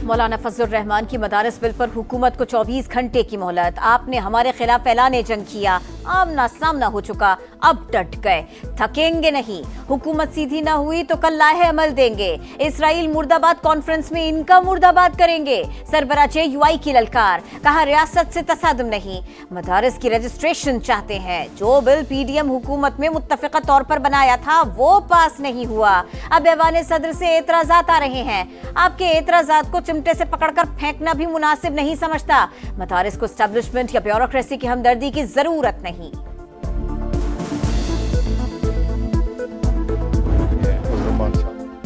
مولانا فضل الرحمان کی مدارس بل پر حکومت کو 24 گھنٹے کی مہلت. آپ نے ہمارے خلاف اعلان جنگ کیا, آمنا سامنا ہو چکا, اب ڈٹ گئے, تھکیں گے نہیں. حکومت سیدھی نہ ہوئی تو کل لائحہ عمل دیں گے. اسرائیل مرد آباد کانفرنس میں ان کا مرد آباد کریں گے. سربراہ JUI کی للکار, کہا ریاست سے تصادم نہیں, مدارس کی رجسٹریشن چاہتے ہیں. جو بل PDM حکومت میں متفقہ طور پر بنایا تھا وہ پاس نہیں ہوا. اب ایوان صدر سے اعتراضات آ رہے ہیں. آپ کے اعتراضات کو چمٹے سے پکڑ کر پھینکنا بھی مناسب نہیں سمجھتا. مدارس کو اسٹیبلشمنٹ یا بیوروکریسی کی ہمدردی کی ضرورت نہیں.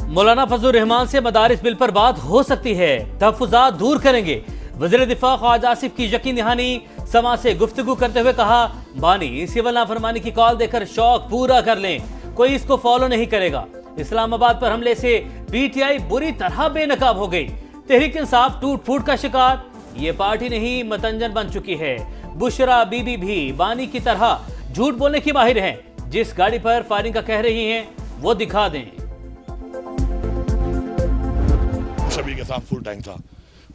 مولانا فضل الرحمان سے مدارس بل پر بات ہو سکتی ہے, تحفظات دور کریں گے. وزیر دفاع خواجہ آصف کی یقین دہانی. سما سے گفتگو کرتے ہوئے کہا, بانی سول نافرمانی کی کال دے کر شوق پورا کر لیں, کوئی اس کو فالو نہیں کرے گا. اسلام آباد پر حملے سے PTI بری طرح بے نقاب ہو گئی. تحریک انصاف ٹوٹ پھوٹ کا شکار, یہ پارٹی نہیں متنجن بن چکی ہے. بشرا بی بی بھی بانی کی طرح جھوٹ بولنے کی ماہر ہیں. جس گاڑی پر فائرنگ کا کہہ رہی ہیں وہ دکھا دیں. شبی کے ساتھ فل ٹینک تھا,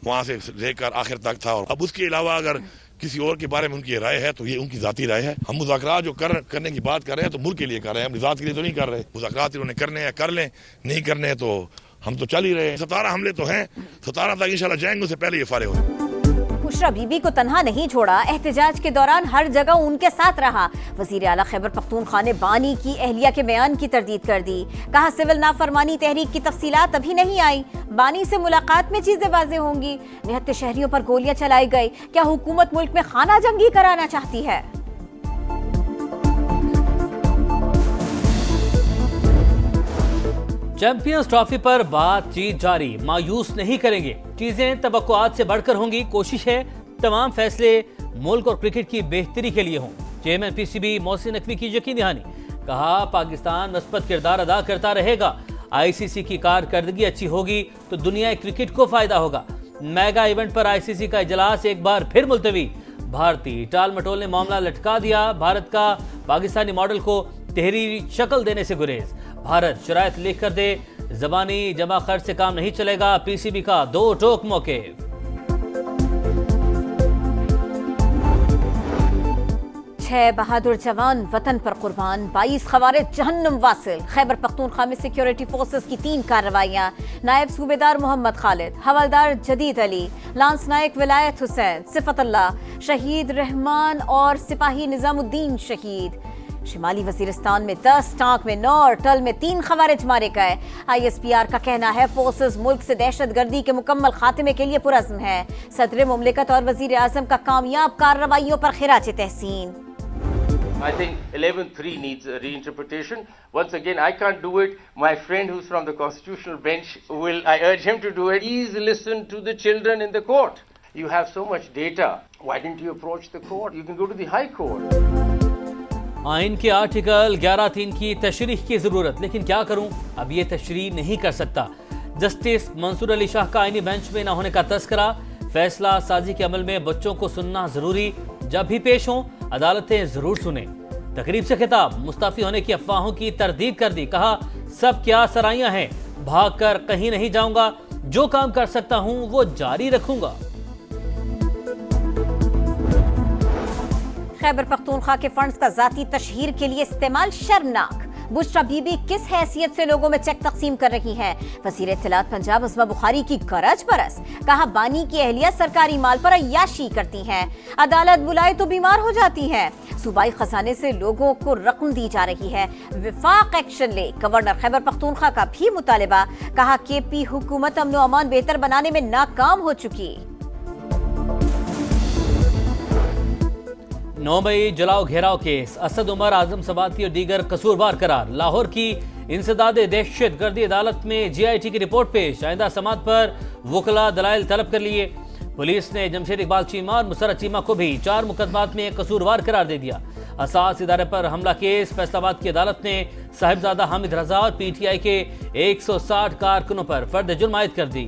وہاں سے لے کر آخر تک تھا. اور اب اس کے علاوہ اگر کسی اور کے بارے میں ان کی رائے ہے تو یہ ان کی ذاتی رائے ہے. ہم مذاکرات جو کرنے کی بات کر رہے ہیں تو ملک کے لیے کر رہے ہیں, اپنی ذات کے لیے تو نہیں کر رہے. مذاکرات انہوں نے کرنے ہیں کر لیں, نہیں کرنے تو ہم تو چل ہی رہے ہیں. 17 حملے تو ہیں, 17 تک انشاءاللہ جائیں گے, اس سے پہلے یہ فارغ ہو. بشرا بی بی کو تنہا نہیں چھوڑا, احتجاج کے دوران ہر جگہ ان کے ساتھ رہا. وزیر اعلیٰ خیبر پختونخوا نے بانی کی اہلیہ کے بیان کی تردید کر دی. کہا سول نافرمانی تحریک کی تفصیلات ابھی نہیں آئی, بانی سے ملاقات میں چیزیں واضح ہوں گی. نہتے شہریوں پر گولیاں چلائی گئی. کیا حکومت ملک میں خانہ جنگی کرانا چاہتی ہے؟ چیمپئنز ٹرافی پر بات چیت جاری, مایوس نہیں کریں گے. چیزیں توقعات سے بڑھ کر ہوں گی. کوشش ہے تمام فیصلے ملک اور کرکٹ کی بہتری کے لیے ہوں. چیئرمین PCB محسن نقوی کی یقین دہانی. کہا پاکستان مثبت کردار ادا کرتا رہے گا. ICC کی کارکردگی اچھی ہوگی تو دنیا کرکٹ کو فائدہ ہوگا. میگا ایونٹ پر ICC کا اجلاس ایک بار پھر ملتوی. بھارتی ٹال مٹول نے معاملہ لٹکا دیا. بھارت کا پاکستانی ماڈل کو تحریری شکل دینے سے گریز. بھارت شرائط لکھ کر دے, زبانی جمع خرچ سے کام نہیں چلے گا. PCB کا دو ٹوک موقف. چھ بہادر جوان وطن پر قربان, 22 خوارج جہنم واصل. خیبر پختونخوا میں سیکیورٹی فورسز کی 3 کارروائیاں. نائب صوبیدار محمد خالد, حوالدار جدید علی, لانس نائک ولایت حسین, صفت اللہ شہید, رحمان اور سپاہی نظام الدین شہید. شمالی وزیرستان میں 10 ٹانک میں 9 اور ٹل میں 3 خوارج مارے گئے. ISPR کا کہنا ہے فورسز ملک سے دہشت گردی کے مکمل خاتمے کے لیے پرعزم ہے. صدر مملکت اور وزیر اعظم کا کامیاب کارروائیوں پر خراج تحسین. I think 11.3 needs a reinterpretation. Once again, I can't do it. My friend who's from the constitutional bench I urge him to do it. Please listen to the children in the court. You have so much data. Why didn't you approach the court? You can go to the high court. آئین کے article 11(3) کی تشریح کی ضرورت, لیکن کیا کروں, اب یہ تشریح نہیں کر سکتا. جسٹس منصور علی شاہ کا آئینی بینچ میں نہ ہونے کا تذکرہ. فیصلہ سازی کے عمل میں بچوں کو سننا ضروری, جب بھی پیش ہوں عدالتیں ضرور سنیں. تقریب سے خطاب, مستعفی ہونے کی افواہوں کی تردید کر دی. کہا سب کیا سرائیاں ہیں, بھاگ کر کہیں نہیں جاؤں گا, جو کام کر سکتا ہوں وہ جاری رکھوں گا. خیبر پختونخوا کے فنڈز کا ذاتی تشہیر کے لیے استعمال شرمناک. بشرا بی بی کس حیثیت سے لوگوں میں چیک تقسیم کر رہی ہیں؟ وزیر اطلاعات پنجاب عظمہ بخاری کی گرج برس. کہا بانی کی اہلیہ سرکاری مال پر عیاشی کرتی ہیں, عدالت بلائے تو بیمار ہو جاتی ہیں. صوبائی خزانے سے لوگوں کو رقم دی جا رہی ہے, وفاق ایکشن لے. گورنر خیبر پختونخوا کا بھی مطالبہ. کہا KP حکومت امن و امان بہتر بنانے میں ناکام ہو چکی. 9 مئی جلاؤ گھیراؤ کیس, اسد عمر, اعظم سباتی اور دیگر قصوروار قرار. لاہور کی انسداد دہشت گردی عدالت میں GIT کی رپورٹ پیش. آئندہ سماعت پر وکلاء دلائل طلب کر لیے. پولیس نے جمشید اقبال چیمہ اور مسرت چیمہ کو بھی 4 مقدمات میں قصوروار قرار دے دیا. اساس ادارے پر حملہ کیس. فیصل آباد کی عدالت نے صاحبزادہ حامد رضا اور PTI کے 160 کارکنوں پر فرد جرم عائد کر دی.